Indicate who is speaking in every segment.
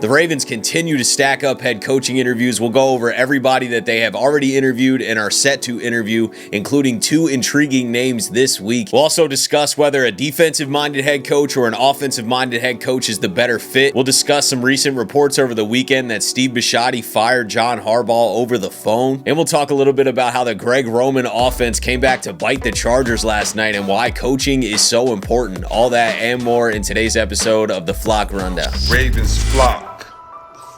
Speaker 1: The Ravens continue to stack up head coaching interviews. We'll go over everybody that they have already interviewed and are set to interview, including 2 intriguing names this week. We'll also discuss whether a defensive-minded head coach or an offensive-minded head coach is the better fit. We'll discuss some recent reports over the weekend that Steve Bisciotti fired John Harbaugh over the phone. And we'll talk a little bit about how the Greg Roman offense came back to bite the Chargers last night and why coaching is so important. All that and more in today's episode of the Flock Rundown.
Speaker 2: Ravens Flock.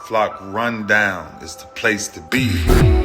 Speaker 2: Flock Rundown is the place to be.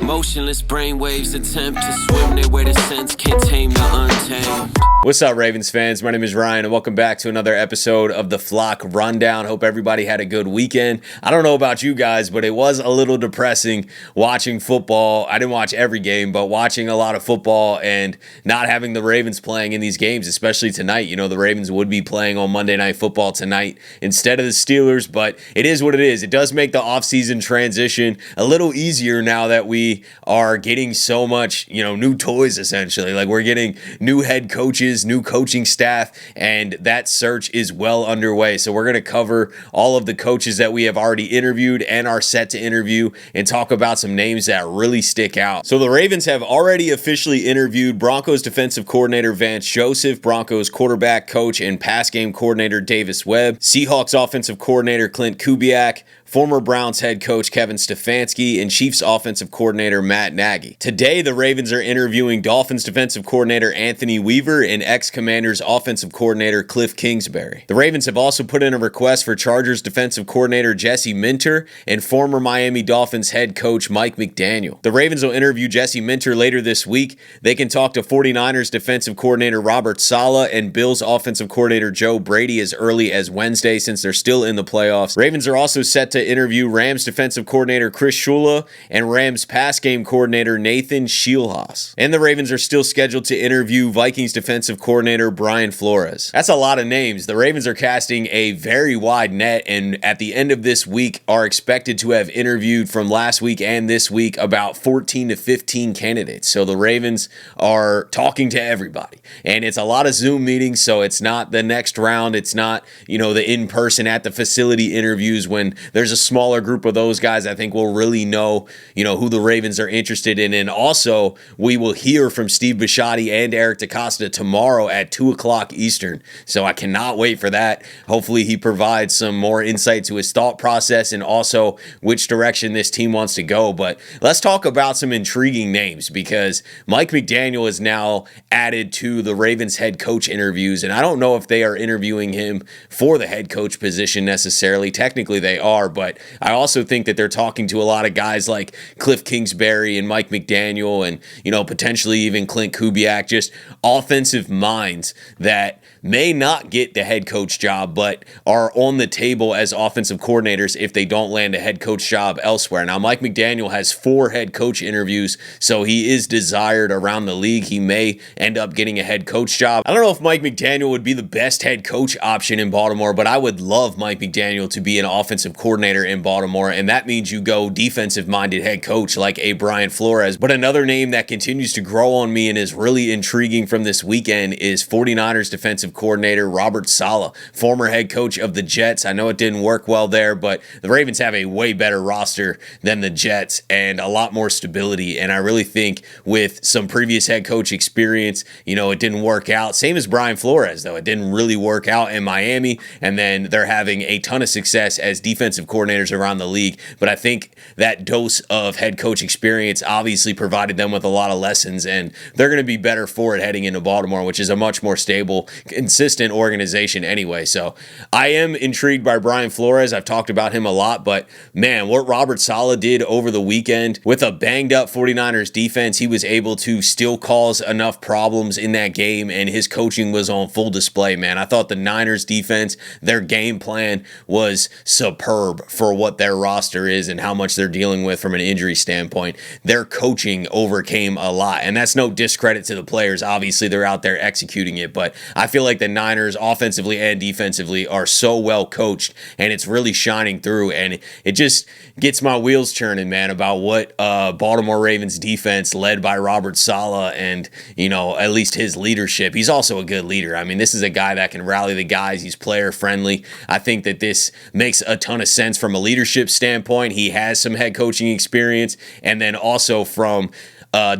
Speaker 3: Motionless brainwaves attempt to swim their way to sense, can't tame the untamed.
Speaker 1: What's up, Ravens fans? My name is Ryan, and welcome back to another episode of the Flock Rundown. Hope everybody had a good weekend. I don't know about you guys, but it was a little depressing watching football. I didn't watch every game, but watching a lot of football and not having the Ravens playing in these games, especially tonight. You know, the Ravens would be playing on Monday Night Football tonight instead of the Steelers, but it is what it is. It does make the offseason transition a little easier now that we are getting so much, new toys, essentially. Like, we're getting new head coaches, new coaching staff, and that search is well underway. So we're going to cover all of the coaches that we have already interviewed and are set to interview and talk about some names that really stick out. So the Ravens have already officially interviewed Broncos defensive coordinator Vance Joseph, Broncos quarterback coach and pass game coordinator Davis Webb, Seahawks offensive coordinator Clint Kubiak, former Browns head coach Kevin Stefanski, and Chiefs offensive coordinator Matt Nagy. Today, the Ravens are interviewing Dolphins defensive coordinator Anthony Weaver and ex-Commanders offensive coordinator Cliff Kingsbury. The Ravens have also put in a request for Chargers defensive coordinator Jesse Minter and former Miami Dolphins head coach Mike McDaniel. The Ravens will interview Jesse Minter later this week. They can talk to 49ers defensive coordinator Robert Saleh and Bills offensive coordinator Joe Brady as early as Wednesday since they're still in the playoffs. Ravens are also set to interview Rams defensive coordinator Chris Shula and Rams pass game coordinator Nathan Shielhaas. And the Ravens are still scheduled to interview Vikings defensive coordinator Brian Flores. That's a lot of names. The Ravens are casting a very wide net, and at the end of this week are expected to have interviewed from last week and this week about 14 to 15 candidates. So the Ravens are talking to everybody, and it's a lot of Zoom meetings, so it's not the next round. It's not, the in-person at the facility interviews. When there's a smaller group of those guys, I think we'll really know, who the Ravens are interested in. And also, we will hear from Steve Bisciotti and Eric DeCosta tomorrow at 2 o'clock Eastern. So I cannot wait for that. Hopefully he provides some more insight to his thought process and also which direction this team wants to go. But let's talk about some intriguing names, because Mike McDaniel is now added to the Ravens head coach interviews. And I don't know if they are interviewing him for the head coach position necessarily. Technically they are, but I also think that they're talking to a lot of guys like Cliff Kingsbury and Mike McDaniel and, potentially even Clint Kubiak, just offensive minds that may not get the head coach job, but are on the table as offensive coordinators if they don't land a head coach job elsewhere. Now, Mike McDaniel has 4 head coach interviews, so he is desired around the league. He may end up getting a head coach job. I don't know if Mike McDaniel would be the best head coach option in Baltimore, but I would love Mike McDaniel to be an offensive coordinator in Baltimore, and that means you go defensive-minded head coach like a Brian Flores. But another name that continues to grow on me and is really intriguing from this weekend is 49ers defensive coordinator Robert Saleh, former head coach of the Jets. I know it didn't work well there, but the Ravens have a way better roster than the Jets and a lot more stability, and I really think with some previous head coach experience, it didn't work out. Same as Brian Flores, though. It didn't really work out in Miami, and then they're having a ton of success as defensive coordinators around the league. But I think that dose of head coach experience obviously provided them with a lot of lessons, and they're going to be better for it heading into Baltimore, which is a much more stable, consistent organization anyway. So I am intrigued by Brian Flores. I've talked about him a lot, but man, what Robert Saleh did over the weekend with a banged up 49ers defense, he was able to still cause enough problems in that game, and his coaching was on full display, man. I thought the Niners defense, their game plan was superb for what their roster is and how much they're dealing with from an injury standpoint. Their coaching overcame a lot, and that's no discredit to the players. Obviously, they're out there executing it, but I feel like the Niners offensively and defensively are so well coached, and it's really shining through, and it just gets my wheels churning, man, about what Baltimore Ravens defense led by Robert Saleh and, at least his leadership. He's also a good leader. I mean, this is a guy that can rally the guys. He's player friendly. I think that this makes a ton of sense from a leadership leadership standpoint, he has some head coaching experience, and then also from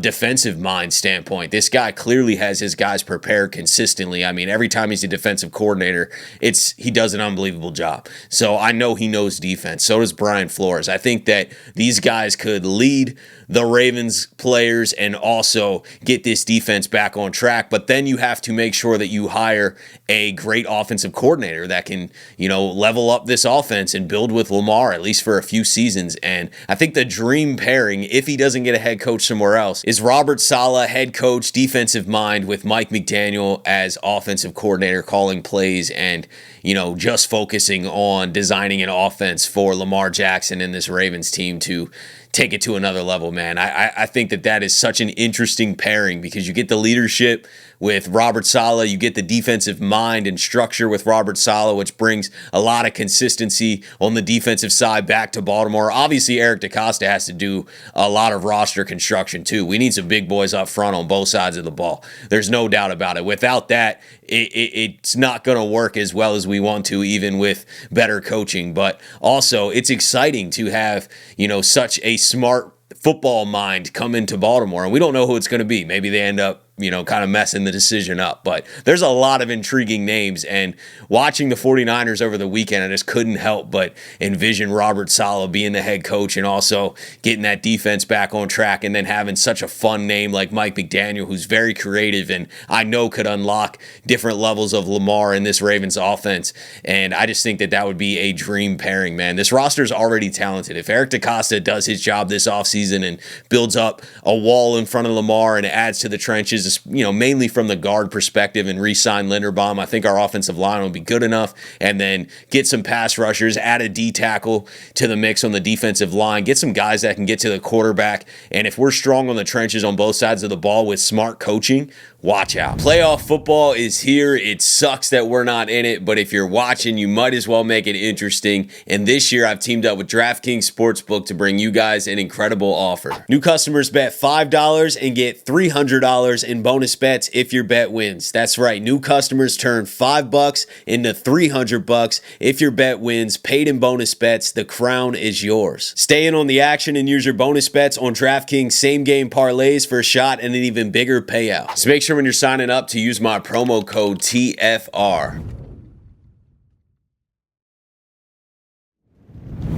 Speaker 1: defensive mind standpoint, this guy clearly has his guys prepared consistently. I mean, every time he's a defensive coordinator, he does an unbelievable job. So I know he knows defense. So does Brian Flores. I think that these guys could lead the Ravens players and also get this defense back on track. But then you have to make sure that you hire a great offensive coordinator that can, level up this offense and build with Lamar, at least for a few seasons. And I think the dream pairing, if he doesn't get a head coach somewhere else, is Robert Saleh, head coach, defensive mind, with Mike McDaniel as offensive coordinator, calling plays and, just focusing on designing an offense for Lamar Jackson and this Ravens team to take it to another level, man. I think that is such an interesting pairing because you get the leadership with Robert Saleh, you get the defensive mind and structure with Robert Saleh, which brings a lot of consistency on the defensive side back to Baltimore. Obviously, Eric DeCosta has to do a lot of roster construction too. We need some big boys up front on both sides of the ball. There's no doubt about it. Without that, it's not going to work as well as we want to, even with better coaching. But also, it's exciting to have, such a smart football mind come into Baltimore, and we don't know who it's going to be. Maybe they end up kind of messing the decision up. But there's a lot of intriguing names, and watching the 49ers over the weekend, I just couldn't help but envision Robert Saleh being the head coach and also getting that defense back on track, and then having such a fun name like Mike McDaniel, who's very creative and I know could unlock different levels of Lamar in this Ravens offense. And I just think that would be a dream pairing, man. This roster is already talented. If Eric DeCosta does his job this offseason and builds up a wall in front of Lamar and adds to the trenches, mainly from the guard perspective, and re-sign Linderbaum, I think our offensive line will be good enough. And then get some pass rushers, add a D tackle to the mix on the defensive line, get some guys that can get to the quarterback. And if we're strong on the trenches on both sides of the ball with smart coaching, watch out. Playoff football is here. It sucks that we're not in it, but if you're watching, you might as well make it interesting. And this year, I've teamed up with DraftKings Sportsbook to bring you guys an incredible offer. New customers bet $5 and get $300 in bonus bets if your bet wins. That's right. New customers turn $5 into $300 if your bet wins. Paid in bonus bets. The crown is yours. Stay in on the action and use your bonus bets on DraftKings same game parlays for a shot and an even bigger payout. So make sure when you're signing up to use my promo code TFR.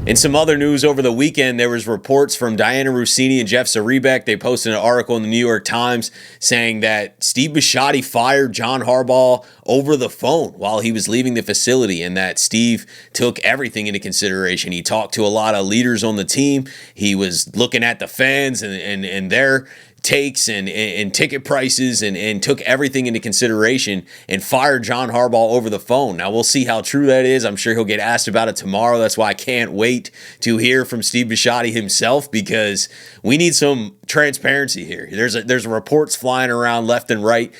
Speaker 1: In some other news over the weekend, there was reports from Diana Russini and Jeff Zrebiec. They posted an article in the New York Times saying that Steve Bisciotti fired John Harbaugh over the phone while he was leaving the facility, and that Steve took everything into consideration. He talked to a lot of leaders on the team. He was looking at the fans and their takes and ticket prices and took everything into consideration and fired John Harbaugh over the phone. Now, we'll see how true that is. I'm sure he'll get asked about it tomorrow. That's why I can't wait to hear from Steve Bisciotti himself, because we need some transparency here. There's reports flying around left and right.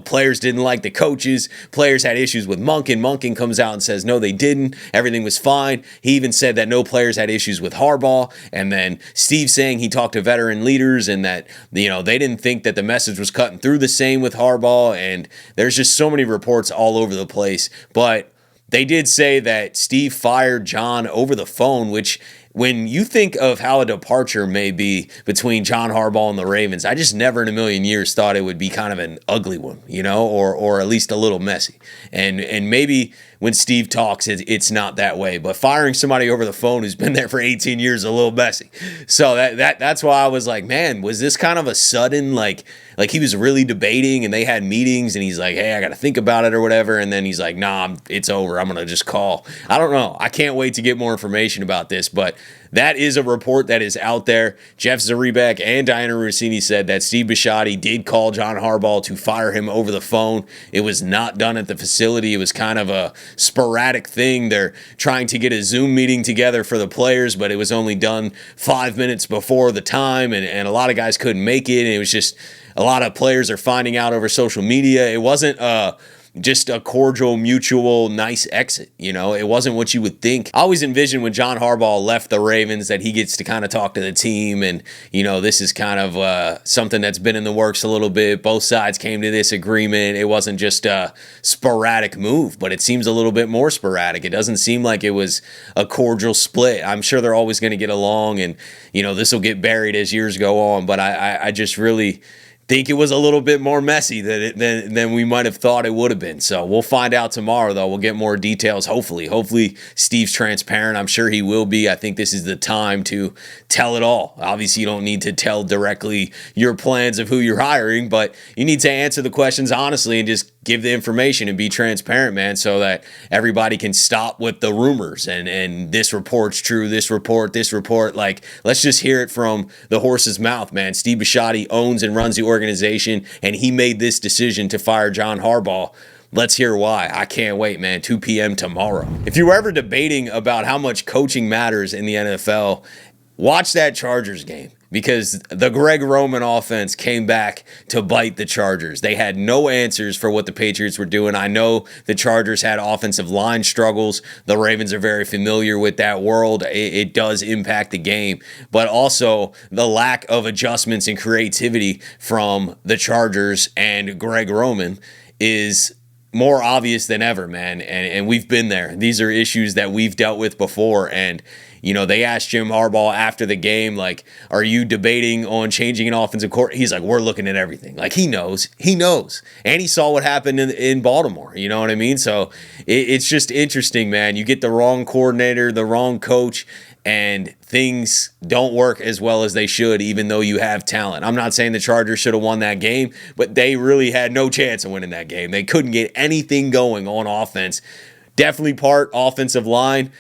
Speaker 1: Players didn't like the coaches. Players had issues with Monken. Monken comes out and says, no, they didn't. Everything was fine. He even said that no players had issues with Harbaugh. And then Steve saying he talked to veteran leaders and that they didn't think that the message was cutting through the same with Harbaugh, and there's just so many reports all over the place. But they did say that Steve fired John over the phone, which, when you think of how a departure may be between John Harbaugh and the Ravens, I just never in a million years thought it would be kind of an ugly one, or at least a little messy. And maybe when Steve talks, it's not that way. But firing somebody over the phone who's been there for 18 years is a little messy. So that's why I was like, man, was this kind of a sudden, like he was really debating and they had meetings and he's like, hey, I got to think about it or whatever. And then he's like, nah, it's over. I'm going to just call. I don't know. I can't wait to get more information about this, but that is a report that is out there. Jeff Zrebiec and Diana Russini said that Steve Bisciotti did call John Harbaugh to fire him over the phone. It was not done at the facility. It was kind of a sporadic thing. They're trying to get a Zoom meeting together for the players, but it was only done 5 minutes before the time, and a lot of guys couldn't make it. And it was just a lot of players are finding out over social media. It wasn't just a cordial, mutual, nice exit. It wasn't what you would think. I always envisioned when John Harbaugh left the Ravens that he gets to kind of talk to the team, and this is kind of something that's been in the works a little bit. Both sides came to this agreement. It wasn't just a sporadic move, but it seems a little bit more sporadic. It doesn't seem like it was a cordial split. I'm sure they're always going to get along, and this will get buried as years go on, but I just really think it was a little bit more messy than we might have thought it would have been. So we'll find out tomorrow, though. We'll get more details, hopefully Steve's transparent. I'm sure he will be. I think this is the time to tell it all. Obviously, you don't need to tell directly your plans of who you're hiring, but you need to answer the questions honestly and just give the information and be transparent, man, so that everybody can stop with the rumors and this report's true, this report. Like, let's just hear it from the horse's mouth, man. Steve Bisciotti owns and runs the organization, and he made this decision to fire John Harbaugh. Let's hear why. I can't wait, man. 2 p.m. tomorrow. If you were ever debating about how much coaching matters in the NFL, watch that Chargers game, because the Greg Roman offense came back to bite the Chargers. They had no answers for what the Patriots were doing. I know the Chargers had offensive line struggles. The Ravens are very familiar with that world. It does impact the game. But also the lack of adjustments and creativity from the Chargers and Greg Roman is more obvious than ever, man. And we've been there. These are issues that we've dealt with before. And they asked Jim Harbaugh after the game, like, are you debating on changing an offensive coordinator? He's like, we're looking at everything. Like, he knows. And he saw what happened in Baltimore. You know what I mean? So it's just interesting, man. You get the wrong coordinator, the wrong coach, and things don't work as well as they should, even though you have talent. I'm not saying the Chargers should have won that game, but they really had no chance of winning that game. They couldn't get anything going on offense. Definitely part offensive line,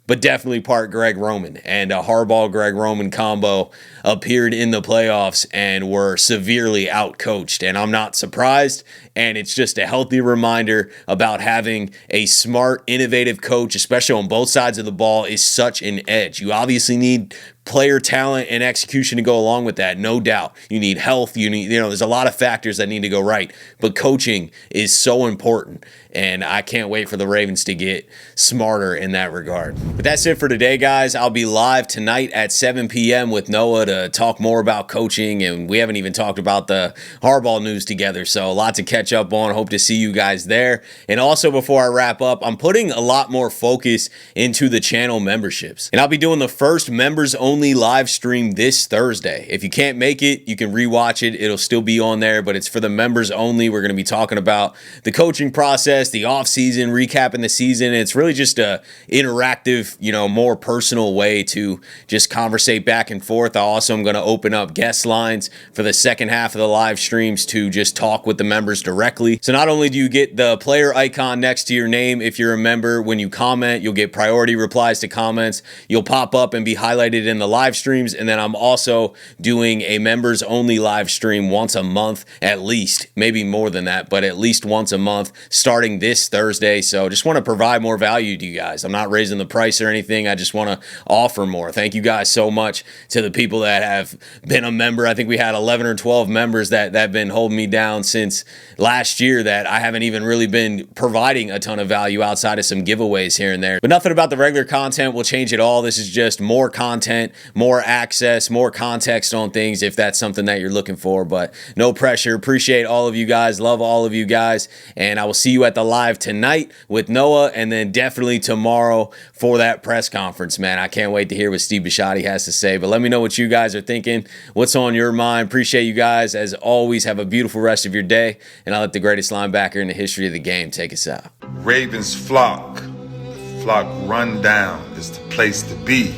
Speaker 1: but definitely part Greg Roman. And a Harbaugh-Greg Roman combo appeared in the playoffs and were severely outcoached. And I'm not surprised. And it's just a healthy reminder about having a smart, innovative coach, especially on both sides of the ball, is such an edge. You obviously need player talent and execution to go along with that, no doubt. You need health. You need, there's a lot of factors that need to go right. But coaching is so important. And I can't wait for the Ravens to get smarter in that regard. But that's it for today, guys. I'll be live tonight at 7 p.m. with Noah to talk more about coaching. And we haven't even talked about the Harbaugh news together. So a lot to catch up on. Hope to see you guys there. And also, before I wrap up, I'm putting a lot more focus into the channel memberships. And I'll be doing the first members only live stream this Thursday. If you can't make it, you can rewatch it. It'll still be on there, but it's for the members only. We're going to be talking about the coaching process, the offseason, recapping the season. It's really just a interactive, more personal way to just conversate back and forth. I also am going to open up guest lines for the second half of the live streams to just talk with the members directly. So not only do you get the player icon next to your name if you're a member, when you comment, you'll get priority replies to comments. You'll pop up and be highlighted in the live streams. And then I'm also doing a members only live stream once a month, at least, maybe more than that, but at least once a month starting this Thursday. So just want to provide more value to you guys. I'm not raising the price or anything. I just want to offer more. Thank you guys so much to the people that have been a member. I think we had 11 or 12 members that have been holding me down since last year that I haven't even really been providing a ton of value outside of some giveaways here and there. But nothing about the regular content will change at all. This is just more content, more access, more context on things if that's something that you're looking for. But no pressure. Appreciate all of you guys. Love all of you guys. And I will see you at the live tonight with Noah, and then definitely tomorrow for that press conference, man. I can't wait to hear what Steve Bisciotti has to say. But let me know what you guys are thinking. What's on your mind? Appreciate you guys. As always, have a beautiful rest of your day. And I'll let the greatest linebacker in the history of the game take us out.
Speaker 2: Ravens flock. The flock rundown is the place to be.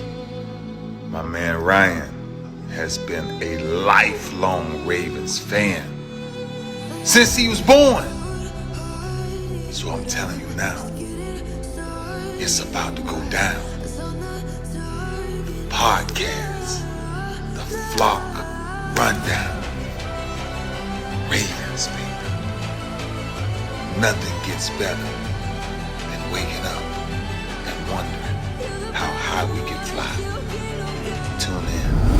Speaker 2: My man Ryan has been a lifelong Ravens fan since he was born. So I'm telling you now, it's about to go down. The podcast, the flock rundown. Ravens, baby. Nothing gets better than waking up and wondering how high we can fly. Tune in.